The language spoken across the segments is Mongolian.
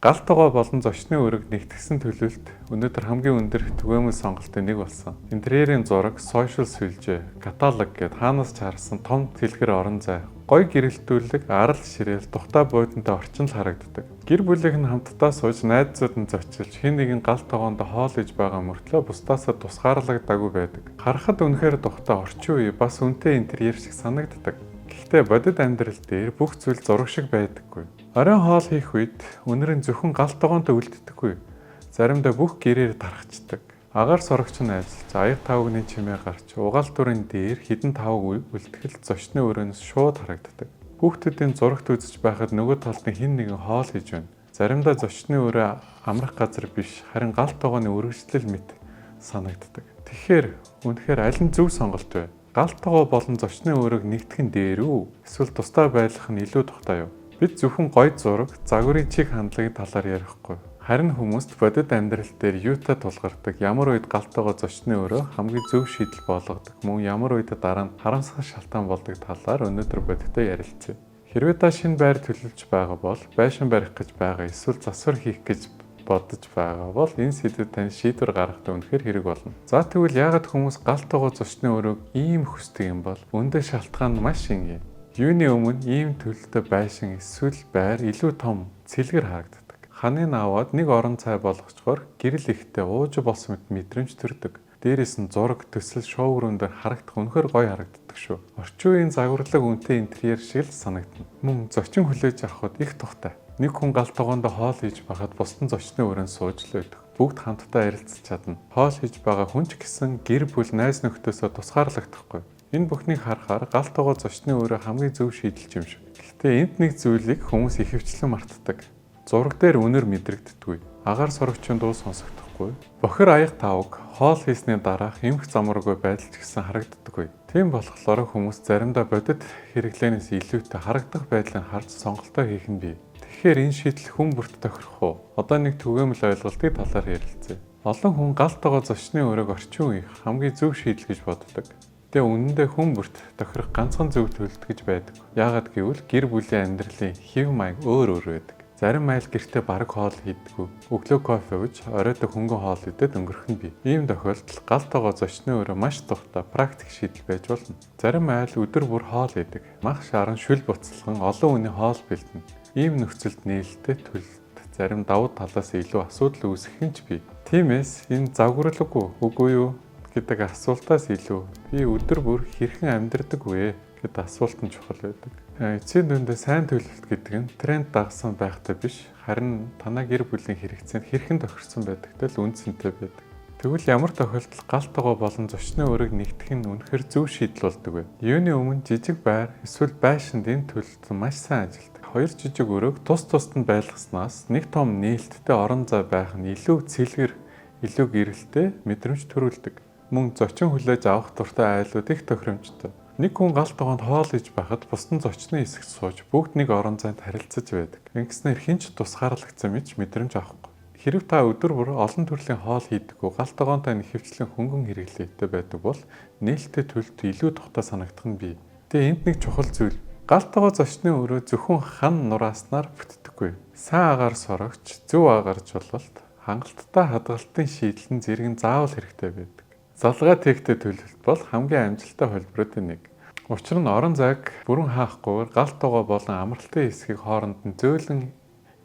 Галт тогоо болон зочны өрөг нэгтгэсэн төлөвлөлт өнөөдөр хамгийн өндөр түгээмэл сонголтын нэг болсон. Интерьерийн зураг, сошиал сүлжээ, каталог гэд хаанаас ч харсан том тэлгэр орон зай, гоё гэрэлтүүлэг, арал ширээл, тухтай бодонтой орчин л харагддаг. Гэр бүлийнх нь хамтдаа сууж найзууд нь зочилж хэн нэгэн галт тогоонд хоол иж байгаа мөртлөө бусдаасаа тусгаарлагдаагүй байдаг. Харахад үнэхээр тухтай орчин үе бас үнэтэй интерьер шиг санагддаг. Гэхдээ бодит амьдрал дээр бүх зүйл зураг шиг байдаггүй. Оройн хоол хийх үед өнөрийн зөвхөн галт тогоонтой үлддэггүй. Заримдаа бүх гэрээр тархацдаг. Агаар сорогч нь ажиллаж, аяг тавгны чимээ гарч, угаал дүрийн дээр хідэн тавг үлдэхэл зочны өрөөнөөс шууд харагддаг. Хүүхдүүдийн зурагт үзэж байхад нөгөө талд нь хэн нэгэн хоол хийж байна. Заримдаа зочны өрөө амрах газар биш, харин галт тогооны үргэлжлэл мэт санагддаг. Үнэхээр аль нь зөв сонголт вэ? Галт тогоо болон зочны өрөөг нэгтгэн дээр үү? Эсвэл тусдаа байх нь илүү тухтай юу? Бид зөвхөн гоё зураг, загварын чиг хандлагын талаар ярихгүй. Харин хүмүүст бодит амьдрал дээр юутай тулгардаг, ямар үед галт тогоо зочны өрөө хамгийн зөв шийдэл болгодог, мөн ямар үед дараа нь харамсах шалтгаан болдог талаар өнөөдөр бодиттой ярилцъя. Хэрвээ та шинэ байр төлөвлөж байгаа бол, байшин барих гэж байгаа, эсвэл засвар хийх гэж бодож байгаа бол энэ сэдвэд тань шийдвэр гаргахад үнэхээр хэрэг болно. За тэгвэл яагаад хүмүүс галт тогоо зочны өрөөг ийм хүсдэг юм бол? Үүндээ шалтгаан нь маш энгийн. Юуны өмнө ийм төлөлтөй байшин эсвэл байр илүү том цэлгэр харагддаг. Ханыг аваад нэг орон цай болгочхоор гэрэл ихтэй ууж болсон мэдрэмж төрдөг. Дээрээс нь зураг, төсөл, шоуруунд харагдах үнэхээр гоё харагддаг шүү. Орчин үеийн загварлаг үнэтэй интерьер шиг л санагдана. Мөн зочин хүлээж авахд их тухтай. Нэг хүн галт тогоонд хоол хийж байхад бусдын зочны өрөөнд сууж л байдаг. Бүгд хамтдаа ярилцж чадна. Хоол хийж байгаа хүн ч гэсэн гэр бүл найз нөхдөсөө тусгаарлагдахгүй. Энэ бүхнийг харахаар галт тогоо зочны өрөө хамгийн зөв шийдэл юм шиг. Гэхдээ энд нэг зүйлийг хүмүүс ихэвчлэн мартдаг. Зураг дээр үнэр мэдрэгддэггүй. Агаар сорогчийн дуу сонсогдохгүй. Бохир аяг тавг хоол хийсний дараах эмх замургүй байдал ч гэсэн харагддаггүй. Тийм болохоор хүмүүс заримдаа бодит хэрэглэнээс илүүтэй харагдах байдлыг харж сонголтоо хийх нь бий. Тэгэхээр энэ шийдэл хүн бүрт тохирох уу? Одоо нэг түгээмэл ойлголтыг талаар ярилцъя. Олон хүн галт тогоо зочны өрөөг орчин үеийн хамгийн зөв шийдэл гэж боддог. Тэгээ үнэндээ хүн бүрт тохирох ганцхан зөв төлөлт гэж байдаг. Яагаад гэвэл гэр бүлийн амьдралын хэв маяг өөр байдаг. Зарим айл гэртээ бараг хоол хийдэггүй. Өглөө кофе ууж, оройдоо хөнгөн хоол идээд өнгөрөх нь бий. Ийм тохиолдолд галт тогоо зочны өрөө маш тухтай практик шийдэл байж болно. Зарим айл өдөр бүр хоол идэг. Мах шаран шүл буцалган олон хүний хоол бэлдэнэ. Ийм нөхцөлд нээлттэй төлөлт зарим давуу талаас илүү асуудал үүсэх нь ч бий. Тиймээс энэ загварлagгүй үгүй юу гэдэг асуултаас илүү би өдөр бүр хэрхэн амьдардаг вэ гэдэг асуулт нь чухал байдаг. Эцсийн дүндээ сайн төлөвлөлт гэдэг нь тренд дагсан байхтай биш, харин танай гэр бүлийн хэрэгцээнд хэрхэн тохирсон байдагтай л үндсэнтэй байдаг. Тэгвэл ямар тохиолдолд галт тогоо болон зочны өрөөг нэгтгэх нь үнэхээр зөв шийдэл болдог вэ? Юуны өмнө жижиг байр эсвэл байшинд энэ төлөлт маш сайн ажилдаг. Хоёр жижиг өрөөг тус тусад нь байлгаснаас нэг том нээлттэй орон зай байх нь илүү цэлгэр, илүү гэрэлтэй мэдрэмж төрүүлдэг. Мөн зочин хүлээж авах дуртай айлууд их тохиромжтой. Нэг хүн галт тогоонд хоол иж байхад бусдын зочны хэсэгт сууж бүгд нэг орон зайд харилцаж байдаг. Ингэснээр хинч тусгаарлагдсан мэт мэдрэмж авахгүй. Хэрв та өдөр бүр олон төрлийн хоол хийдэггүй галт тогоонтой нэхвчлэн хөнгөн хэрэглээтэй байдаг бол нээлттэй төлөлт илүү тухтай санагдах нь бий. Тэгээ энд нэг чухал зүйл. Галт тогоо зочны өрөө зөвхөн хан нурааснаар бүтдэггүй. Сайн агаар сорогч, зөв агаар жололт, хангалттай хадгалтын шийдэл нь зэрэг заавал хэрэгтэй байдаг. Залгаа тэгтэй төлөвлөлт бол хамгийн амжилттай холбоотой нэг. Учир нь орон зайг бүрэн хаахгүйгээр галт тогоо болон амралтын хэсгийг хооронд нь зөөлөн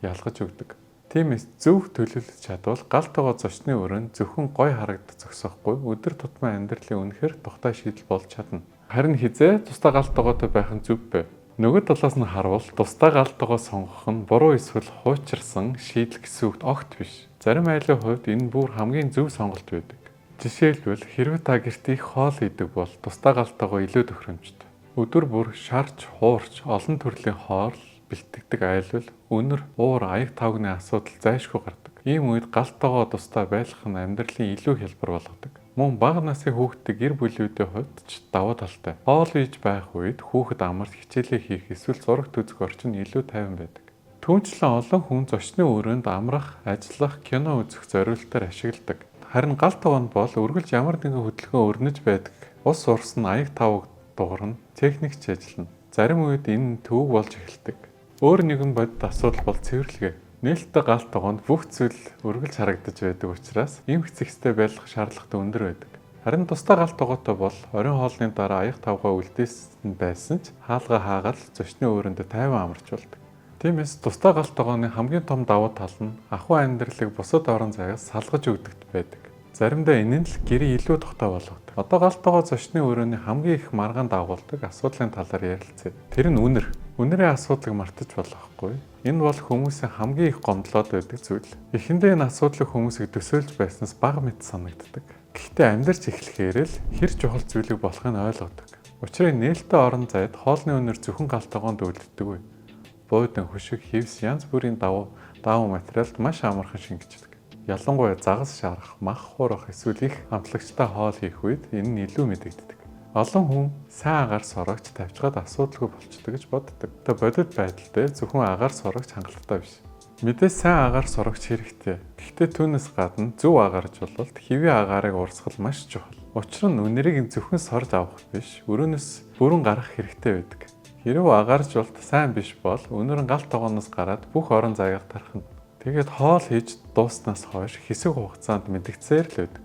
ялгаж өгдөг. Тиймээс зөв төлөвлөж чадвал галт тогоо зочны өрөөнд зөвхөн гой харагдах зогсоохгүй өдөр тутмын амьдралын үнэхээр тухтай шийдэл болж чадна. Харин хизээ тусдаа галт тогоотой байх нь зөв бэ? Нөгөө талаас нь харвал тусдаа галт тогоо сонгох нь буруу эсвэл хуучирсан шийдэл гэсэн үг огт биш. Зарим айлын хувьд энэ бүр хамгийн зөв сонголт байдаг. Жишээлбэл хэрвээ та гэрт их хоол идэг бол тусдаа галт тогоо илүү тохиромжтой. Өдөр бүр шарж, хуурч, олон төрлийн хоол бэлтгэдэг айлвал өнөр, уур, аяг тавгны асуудал зайлшгүй гардаг. Ийм үед галт тогоо тусдаа байх нь амьдралын илүү хялбар болгодог. Мөн бага насны хүүхдтэй гэр бүлүүдийн хувьд ч давуу талтай. Хоол иж байх үед хүүхэд амарч хичээлээ хийх эсвэл зурагт үзэх орчин илүү тайван байдаг. Түүнчлэн олон хүн зочны өрөөнд амрах, ажиллах, кино үзэх зорилтоор ашигладаг. Харин галт тогоонд бол үргэлж ямар нэгэн хөдөлгөөн өрнөж байдаг. Ус урсан аяг тавг дуурна, техникч ажиллана. Зарим үед энэ төвөг болж эхэлдэг. Өөр нэгэн бодит асуудал бол цэвэрлэгээ. Нээлттэй галт тогоонд бүх зүйл үргэлж харагдаж байдаг учраас эмх цэгцтэй байх шаардлагатай өндөр байдаг. Харин тусдаа галт тогоотой бол оройн хоолны дараа аяг тавгаа үлдээсэн байсан ч хаалга хаагаад зочны өрөөндө тайван амарч болдог. Тиймээс тусдаа галт тогооны хамгийн том давуу тал нь ахуй амьдралыг бусад орон зайгаас салгаж өгдөгт байдаг. Заримдаа энэ нь л гэрээ илүү тухтай болгодог. Одоо галт тогоо зочны өрөөний хамгийн их маргаан дагуулдаг асуудлын талаар ярилцъя. Тэр нь үнэр. Үнэрийн асуудлыг мартаж болохгүй. Энэ бол хүмүүсийн хамгийн их гомдлоод байдаг зүйл. Эхэндээ энэ асуудлыг хүмүүсийг төсөөлж байснаас бага мэт санагддаг. Гэхдээ амьдарч эхлэхээр л хэр чухал зүйлийг болохыг ойлгодог. Учир нь нээлттэй орон зайд хоолны үнэр зөвхөн галт тогоонд үлддэггүй. Буудан, хөшиг, хивс янз бүрийн давуу материалд маш амархан шингэждэг. Ялангуяа загас шарах, мах хурах эсвэл их амтлагчтай хоол хийх үед энэ нь илүү мэдэгддэг. Олон хүн сайн агаар сорогч тавьчихад асуудалгүй болчдөг гэж боддог. Тэ бодит байдалтай зөвхөн агаар сорогч хангалттай биш. Мэдээж сайн агаар сорогч хэрэгтэй. Гэхдээ түүнээс гадна зөв агаарж бололт хэвийн агаарыг урсгал маш чухал. Учир нь үнэрийг зөвхөн сорж авах биш, өрөөнөөс бүрэн гарах хэрэгтэй байдаг. Хэрвээ агаарж болт сайн биш бол үнэр нь галт тогооноос гараад бүх орон зайгаар тархина. Тэгээд хоол хийж дууснаас хойш хэсэг хугацаанд мэдгцээр л байдаг.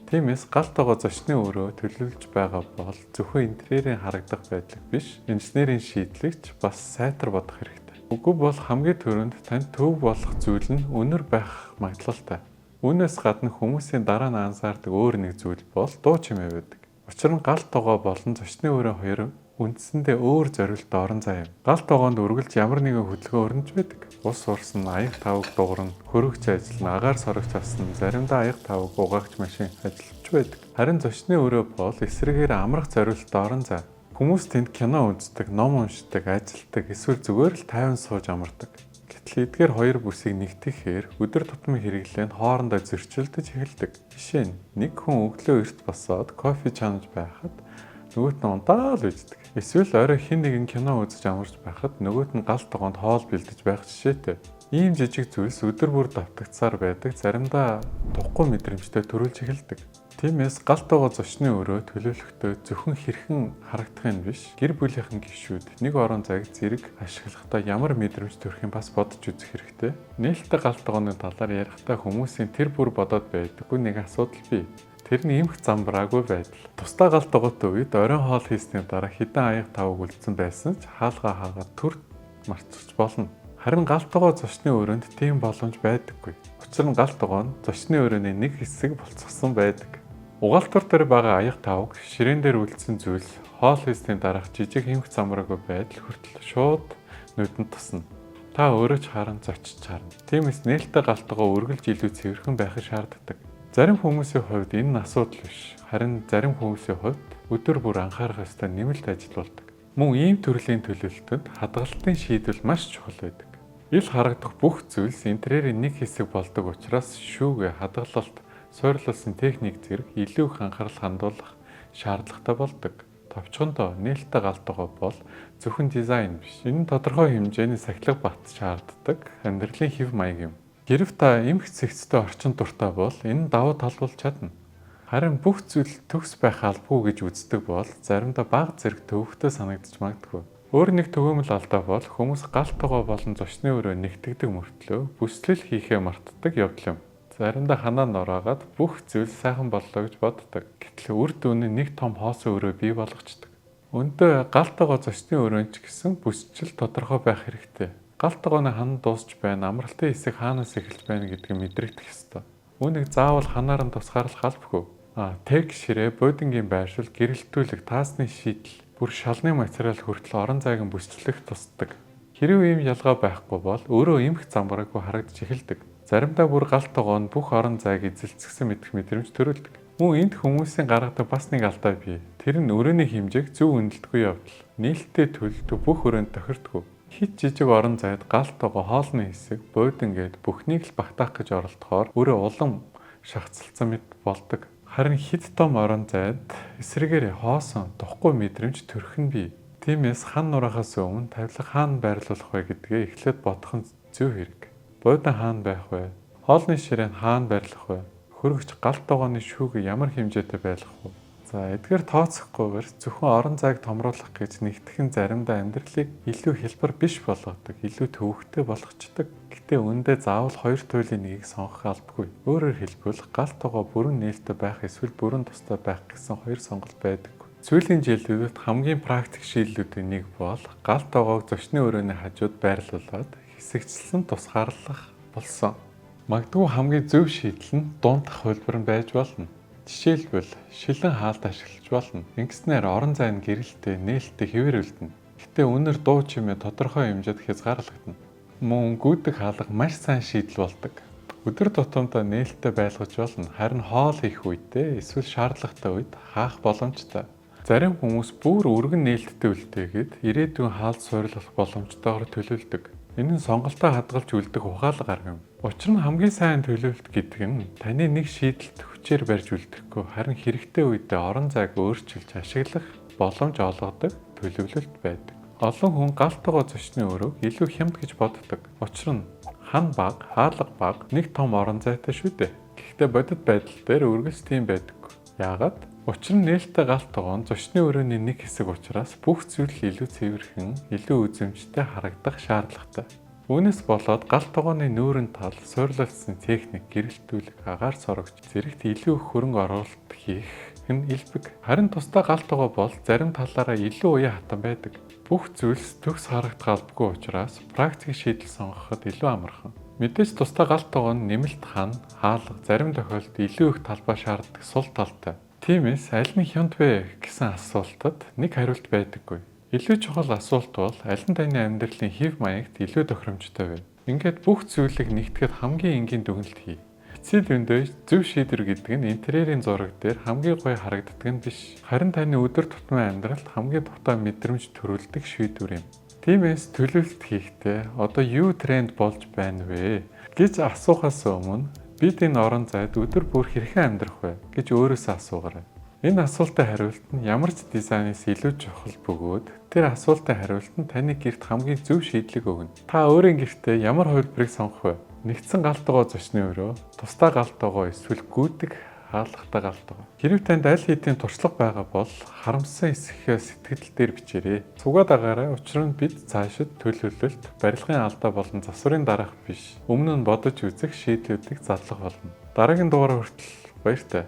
Тиймээс галт тогоо зочны өрөө төлөвлөж байгаа бол зөвхөн интерьерийн харагдах байдлыг биш, инженерийн шийдлэгч бас сайтар бодох хэрэгтэй. Үгүй бол хамгийн түрүүнд танд төв болох зүйл нь үнэр байх магадлалтай. Үүнээс гадна хүмүүсийн дараа нь анзаардаг өөр нэг зүйл бол дуу чимээ байдаг. Учир нь галт тогоо болон зочны өрөө хоёр үндсэндээ өөр зориулттой орон зай юм. Галт тогоонд үргэлж ямар нэгэн хөдөлгөөн өрнөж байдаг. Ус урсан, аяг тавг дуурна, хөрөгч ажиллана, агаар сорогч асна, заримдаа аяг тавг угаагч машин ажиллаж байдаг. Харин зочны өрөө бол эсрэгээр амрах зориулттой орон зай. Хүмүүс тэнд кино үздэг, ном уншдаг, ажилдаг, эсвэл зүгээр л тайван сууж амардаг. Гэтэл эдгээр хоёр бүсийг нэгтгэхээр өдөр тутмын хэрэглээ нь хоорондоо зөрчилдөж эхэлдэг. Жишээ нь нэг хүн өглөө эрт босоод кофе чанаж байхад нөгөөт нь унтаал үйдэг. Эсвэл орой хэн нэгэн кино үзэж амарч байхад нөгөөт нь галт тогоонд хоол бэлдэж байх жишээтэй. Ийм жижиг зүйлс өдөр бүр давтагдсаар байдаг, заримдаа тухгүй мэдрэмжтэй төрүүлж эхэлдэг. Тиймээс галт тогоо зочны өрөө төлөвлөхдөө зөвхөн хэрхэн харагдахын биш, гэр бүлийнхэн гишүүд нэг орон зайг зэрэг ашиглахдаа ямар мэдрэмж төрөхийг бас бодож үзэх хэрэгтэй. Нээлттэй галт тогооны талаар ярихдаа хүмүүсийн тэр бүр бодоод байдаггүй нэг асуудал бий. Тэр нь эмх замбраагүй байдал. Тусдаа галт тогоотой үед оройн хоол хийсний дараа хэдэн аяг тавг үлдсэн байсан ч хаалгаа хаагаад төр марцчих болно. Харин галт тогоо зочны өрөөнд тийм боломж байдаггүй. Учир нь галт тогоо нь зочны өрөөний нэг хэсэг болцсон байдаг. Угаалтур дээр байгаа аяг тавг, ширээн дээр үлдсэн зүйл, хоол хийсний дараах жижиг эмх замбраагүй байдал хүртэл шууд нүдэнд тусна. Та өөрөө ч харан зочиж харна. Тиймээс нээлттэй галт тогоо үргэлж илүү цэвэрхэн байхыг шаарддаг. Зарим хүмүүсийн хувьд энэ нь асуудал биш. Харин зарим хүмүүсийн хувьд өдөр бүр анхаарах ёстой нэмэлт ажил болдог. Мөн ийм төрлийн төлөвлөлтөд хадгалтын шийдвэр маш чухал байдаг. Ил харагдах бүх зүйлс интерьерийн нэг хэсэг болдог учраас шүүгээ, хадгалалт, суйрлуулсан техник зэрэг илүү их анхаарал хандуулах шаардлагатай болдог. Товчхондоо нээлттэй галт тогоо бол зөвхөн дизайн биш. Энэ тодорхой хэмжээний сахилга бат шаарддаг амьдралын хэв маяг юм. Гэрэв та эмх цэгцтэй орчин дуртай бол энэ давуу тал болж чадна. Харин бүх зүйл төгс байх албагүй гэж үздэг бол заримдаа бага зэрэг төвөгтэй санагдаж магадгүй. Өөр нэг төгөөмөл алдаа бол хүмүүс галт тогоо болон зочны өрөө нэгтгэдэг мөртлөө бүслэл хийхээ мартдаг явдал юм. Заримдаа ханаа нураагаад бүх зүйл сайхан боллоо гэж боддог. Гэтэл үр дүн нь нэг том хоосон өрөө бий болгочдөг. Өндөө галт тогоо зочны өрөөнд ч гэсэн бүсчил тодорхой байх хэрэгтэй. Галт тогооны хан дуусч байна, амралтын хэсэг хаанаас эхэлж байна гэдгийг мэдрэгдэх ёстой. Үүнийг заавал ханаар нь тусгаарлах албагүй. Тэг ширээ, буудангийн байршил, гэрэлтүүлэг, таасны шийдэл, бүр шалны материал хүртэл орон зайг нь бүсчлэх тусдаг. Хэрэв ийм ялгаа байхгүй бол өөрөө эмх замбраагүй харагдаж эхэлдэг. Заримдаа бүр галт тогоо нь бүх орон зайг эзэлцгсэн мэдэх мэдрэмж төрүүлдэг. Мөн энд хүмүүсийн гаргадаг бас нэг алдаа бий. Тэр нь өрөөний хэмжээг зөв үнэлдэггүй явдал. Нээлттэй төлөвлөлт бүх өрөөнд тохирдоггүй. Хит жижиг орон зайд галт тогоо хоолны хэсэг, буудан гээд бүхнийг л багтаах гэж оролдохоор өөрөө улам шахацлцсан мэт болдог. Харин хит том орон зайд эсрэгээр хоосон, тухгүй мэдрэмж төрөх нь бий. Тиймээс хан нураахаас өмнө тавилга хаана байрлуулах вэ гэдгээ эхлээд бодох нь зөв хэрэг. Буудан хаана байх вэ? Хоолны ширээн хаана байрлах вэ? Хөргөч галт тогооны шүүгээ ямар хэмжээтэй байлгах вэ? За эдгээр тооцохгүйгээр зөвхөн орон зайг томруулах гэж нэгтгэн заримдаа амьдралыг илүү хялбар биш болгодог, илүү төвөгтэй болгочдог. Гэтэ үүндээ заавал хоёр туйлын нэгийг сонгох албагүй. Өөрөөр хэлбэл галт тогоо бүрэн нээлттэй байх эсвэл бүрэн тустай байх гэсэн хоёр сонголт байдаг. Сүүлийн жилүүдэд хамгийн практик шийдлүүдийн нэг бол галт тогоог зочны өрөөний хажууд байрлуулад хэсэгчлэн тусгаарлах болсон. Магадгүй хамгийн зөв шийдэл нь дундах хөлбөр нь байж болно. Жишээлбэл шилэн хаалт ашиглаж болно. Ингэснээр орон зай нь гэрэлтэй, нээлттэй хэвээр үлдэнэ. Гэтэ үнэр дуу чимээ тодорхой хэмжээд хязгаарлагдана. Мөн гүйдэг хаалга маш сайн шийдэл болдог. Өдөр тутамдаа нээлттэй байлгаж болно. Харин хоол хийх үедээ эсвэл шаардлагатай үед хаах боломжтой. Зарим хүмүүс бүр өргөн нээлттэй үлдээгээд ирээдүйн хаалт суйрлах боломжтойгоор төлөвлөдөг. Энэ нь сонголтоо хадгалж үлдэх ухаалаг арга юм. Учир нь хамгийн сайн төлөвлөлт гэдэг нь таны нэг шийдэлт хүчээр барьж үлдэхгүй харин хэрэгтэй үедээ орон зайг өөрчилж ашиглах боломж олгодог төлөвлөлт байдаг. Олон хүн галт тогоо зочны өрөөг илүү хямд гэж боддог. Учир нь хан баг, хаалга баг нэг том орон зайтай шүү дээ. Гэхдээ бодит байдал дээр үргэлж тийм байдаггүй. Яагаад? Учир нь нээлттэй галт тогоо нь зочны өрөөний нэг хэсэг учраас бүх зүйл илүү цэвэрхэн, илүү үзэмжтэй харагдах шаардлагатай. Үүнээс болоод галт тогооны нүүрэн тал, суйрлуулсан техник, гэрэлтүүлэг, агаар сорогч зэрэгт илүү их хөрөнгө оруулалт хийх нь элбэг. Харин тусдаа галт тогоо бол зарим талаараа илүү уян хатан байдаг. Бүх зүйлс төгс харагдах албагүй учраас практик шийдэл сонгоход илүү амархан. Мэдээж тусдаа галт тогоо нь нэмэлт хан, хаалга зарим тохиолдолд илүү их талбай шаарддаг сул талтай. Тиймээс аль нь хямд вэ гэсэн асуултад нэг хариулт байдаггүй. Илүү чухал асуулт бол аль нь таны амьдралын хэв маягт илүү тохиромжтой вэ? Ингээд бүх зүйлийг нэгтгэхэд хамгийн энгийн дүгнэлт хий. Эцсийн дүндээ зөв шийдвэр гэдэг нь интерьерийн зураг дээр хамгийн гоё харагддаг нь биш. Харин таны өдөр тутмын амьдралд хамгийн тухтай мэдрэмж төрүүлдэг шийдвэр юм. Тиймээс төлөвлөлт хийхдээ одоо юу тренд болж байна вэ гэж асуухаас өмнө бид энэ орон зайд өдөр бүр хэрхэн амьдрах вэ гэж өөрөөсөө асуугаарай. Энэ асуултын хариулт нь ямар ч дизайнээс илүү чухал бөгөөд тэр асуултын хариулт нь таны гэрт хамгийн зөв шийдлийг өгнө. Та өөрийн гэртээ ямар хувилбарыг сонгох вэ? Нэгдсэн галт тогоо зочны өрөө, тусдаа галт тогоо эсвэл гүйдэг хаалгатай галт тогоо. Хэрэв танд аль хэдийн туршлага байгаа бол харамссан эсэхээ сэтгэл дээр бичээрэй. Цугаад агаарай. Учир нь бид цаашид төлөвлөлт, барилгын алдаа болон засварын дараах биш. Өмнө нь бодож үзэх шийдлүүдийг задлах болно. Дараагийн дугаар хүртэл баяртай.